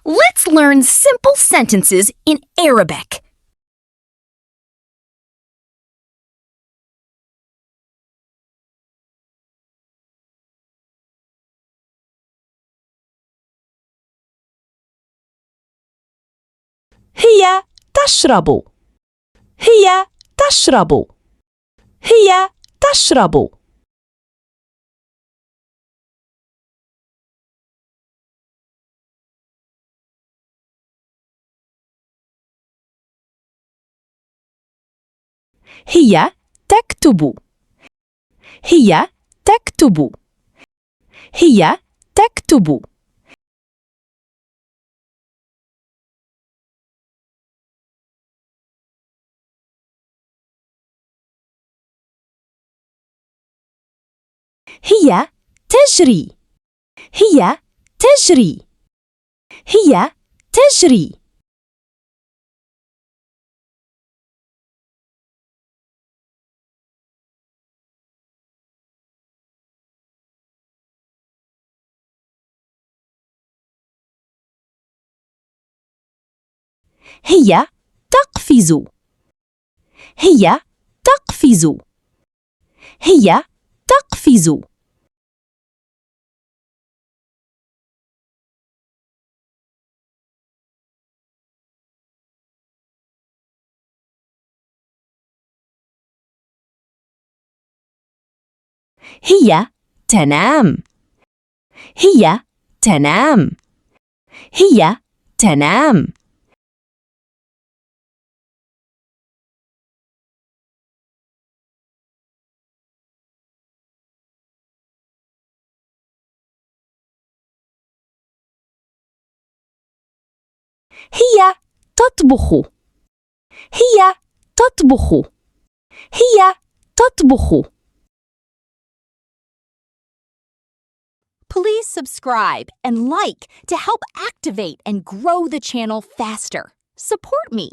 Let's learn simple sentences in Arabic. هي تشرب. هي تشرب. هي تشرب. هي تكتب. هي تكتب. هي تكتب. هي تجري. هي تجري. هي تجري. هي تقفز. هي تقفز. هي تقفز. هي تنام. هي تنام. هي تنام. هي تطبخ. هي تطبخ. هي تطبخ. Please subscribe and like to help activate and grow the channel faster. Support me.